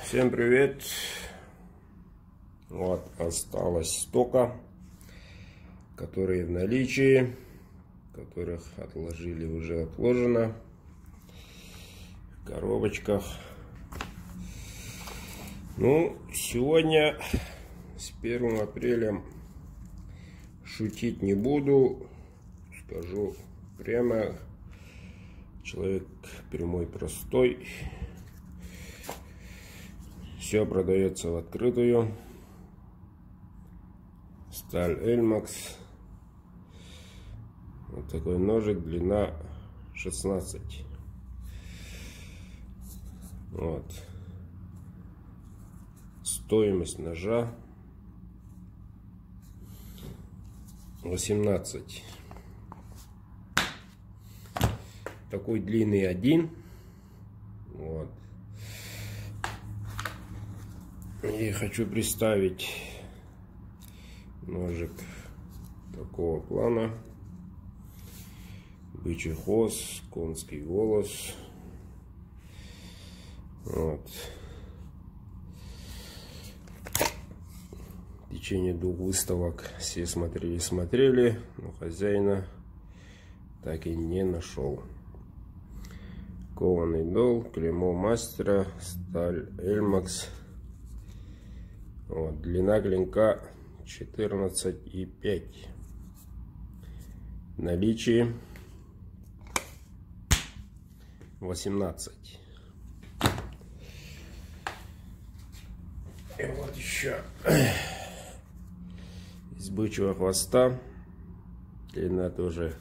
Всем привет! Вот осталось столько, которые в наличии, которых отложили, уже отложено в коробочках. Ну, сегодня с 1 апреля шутить не буду, скажу прямо, человек прямой, простой. Все продается в открытую. Сталь Эльмакс. Вот такой ножик, длина 16. Вот. Стоимость ножа 18. Такой длинный один. Вот. И хочу представить ножик такого плана. Бычий хвост, конский голос. Вот. В течение 2 выставок все смотрели, но хозяина так и не нашел. Кованый дол, клеймо мастера, сталь Эльмакс. Вот, длина клинка 14,5. Наличие 18. И вот еще из бычьего хвоста, длина тоже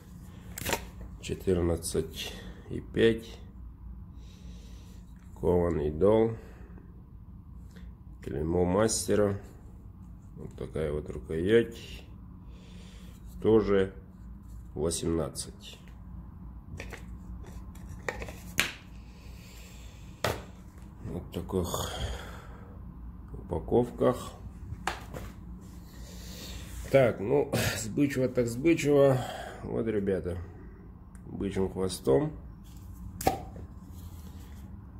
14,5. Кованый дол, клеймо мастера. Вот такая вот рукоять, тоже 18. Вот в таких упаковках. Так, ну, с бычьего так с бычьего. Вот, ребята, бычьим хвостом.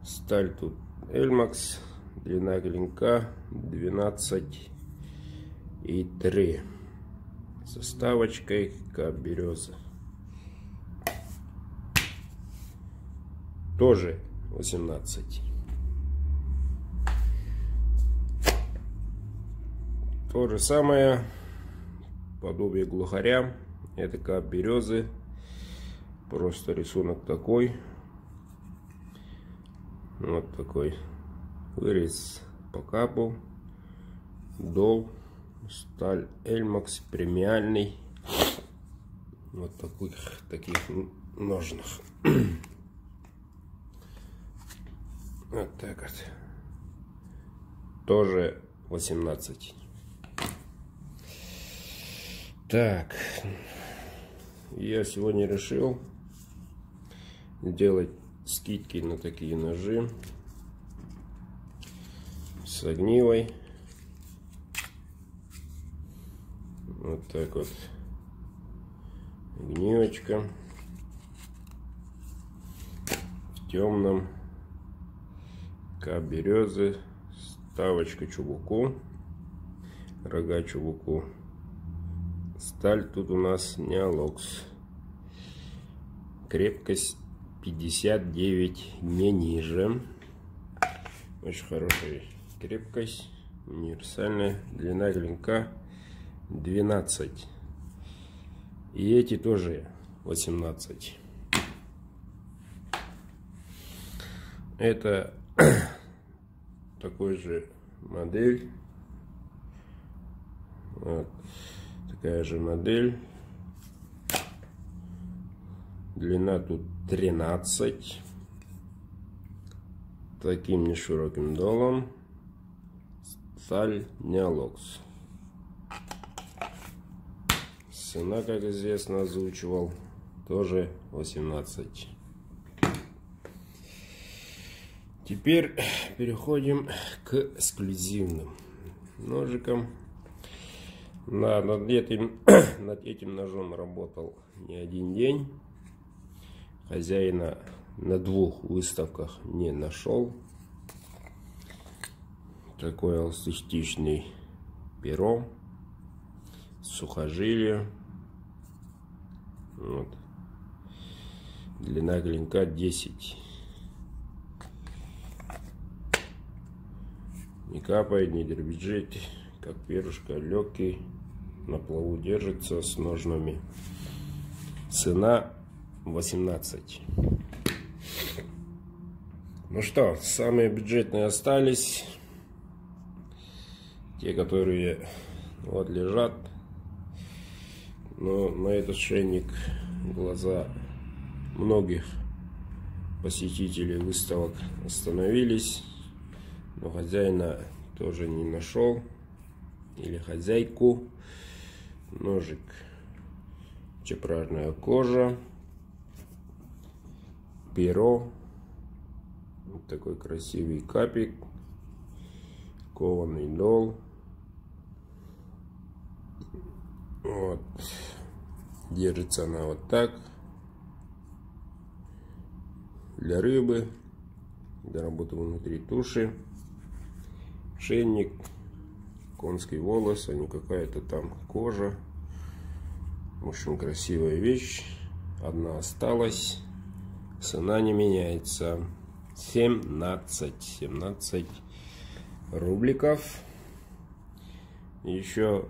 Сталь тут Эльмакс. Длина клинка 12,3. Со вставочкой кап береза. Тоже 18. То же самое, подобие глухаря. Это кап березы. Просто рисунок такой. Вот такой вырез по капу. Дол, сталь Эльмакс, премиальный. Вот таких ножнах. Вот так вот. Тоже 18. Так, я сегодня решил сделать скидки на такие ножи с огнивой. Вот так вот. Огнивочка в темном, кап березы, вставочка чубуку, рога чубуку. Сталь тут у нас Неолокс. Крепкость 59, не ниже. Очень хорошая крепкость, универсальная. Длина клинка 12. И эти тоже 18. Это такой же модель. Вот. Такая же модель. Длина тут 13. Таким нешироким долом. Сталь Неолокс. Цена, как известно, озвучивал, тоже 18. Теперь переходим к эксклюзивным ножикам. Над этим ножом работал не один день. Хозяина на 2 выставках не нашел. такой эластичный перо, сухожилие. Вот. Длина клинка 10. Не капает, не дребезжит, как перышко, легкий, на плаву держится, с ножнами. Цена 18. Ну что, самые бюджетные остались. Те, которые вот лежат. Но на этот шейник глаза многих посетителей выставок остановились. Но хозяина тоже не нашел. Или хозяйку. Ножик. Чепражная кожа. Перо. Вот такой красивый капик. Кованый дол. Вот. Держится она вот так. Для рыбы. Для работы внутри туши. Шейник. Конский волос, а не какая-то там кожа. В общем, красивая вещь. Одна осталась. Цена не меняется. 17 рубликов. Еще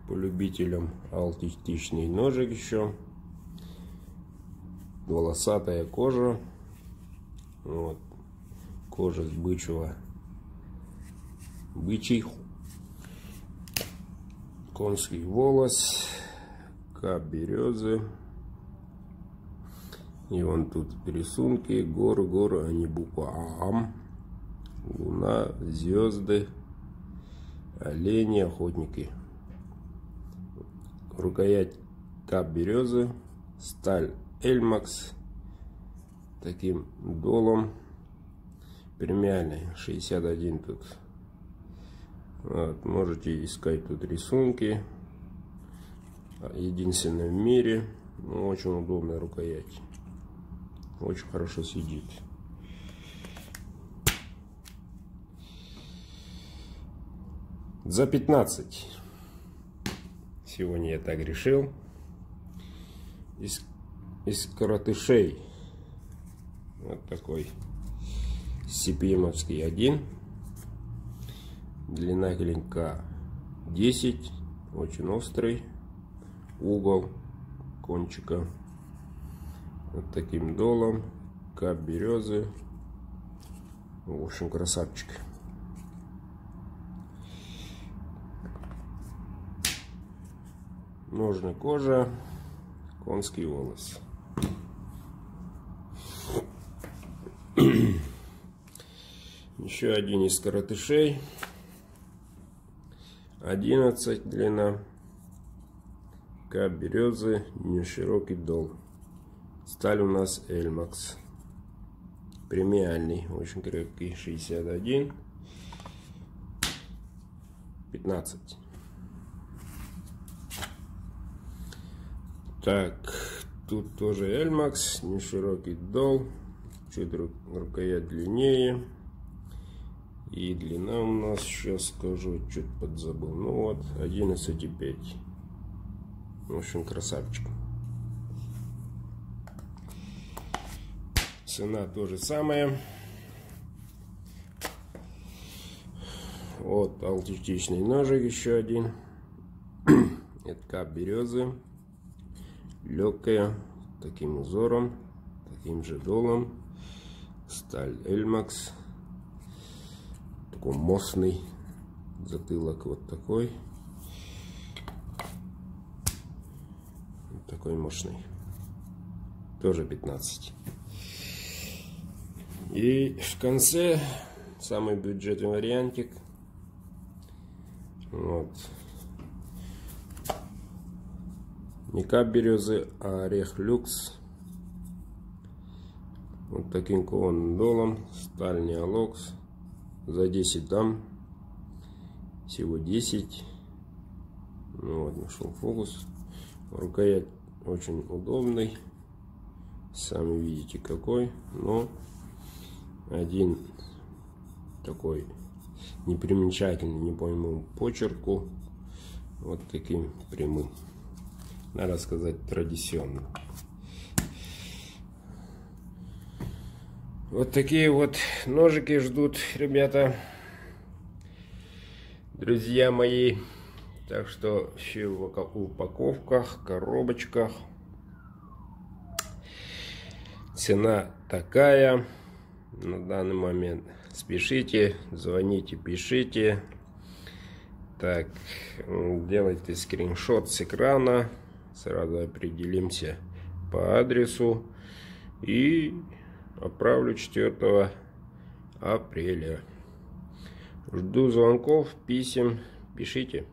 по любителям эластичный ножик еще. Волосатая кожа. Вот. Кожа с бычий. Конский волос. Кап березы. И вон тут рисунки. Горы, а не буква А. Луна, звезды, олени, охотники. Рукоять кап березы. Сталь Эльмакс. Таким долом. Премиальный. 61 тут. Вот, можете искать тут рисунки. Единственное в мире. Ну, очень удобная рукоять. Очень хорошо сидит. За 15. Сегодня я так решил. Из коротышей. Вот такой CPM-овский 1. Длина клинка 10. Очень острый. Угол кончика. Вот таким долом. Кап березы. В общем, красавчик. Ножная кожа. Конский волос. Еще один из коротышей. 11 длина. Кап березы, не широкий дол. Сталь у нас Эльмакс. Премиальный, очень крепкий. 61. 15. Так, тут тоже Эльмакс, не широкий дол. Чуть рукоять длиннее. И длина у нас, сейчас скажу, чуть подзабыл. Ну вот, 11,5. В общем, красавчик. Цена тоже самая. Вот эластичный ножик еще один. Это кап березы. Легкая, таким узором, таким же долом. Сталь Эльмакс. Такой мощный. Затылок вот такой. Такой мощный. Тоже 15. И в конце самый бюджетный вариантик. Вот. Не кап березы, а орех люкс. Вот таким кованым долом. Сталь Неолокс. За 10 дам. Всего 10. Ну вот, нашел фокус. Рукоять очень удобный. Сами видите какой. Но один такой непримечательный, не пойму почерку. Вот таким прямым. Надо сказать, традиционным. Вот такие вот ножики ждут, ребята. Друзья мои. Так что все в упаковках, коробочках. Цена такая на данный момент. Спешите, звоните, пишите. Так, делайте скриншот с экрана. Сразу определимся по адресу. И отправлю 4 апреля. Жду звонков, писем. Пишите.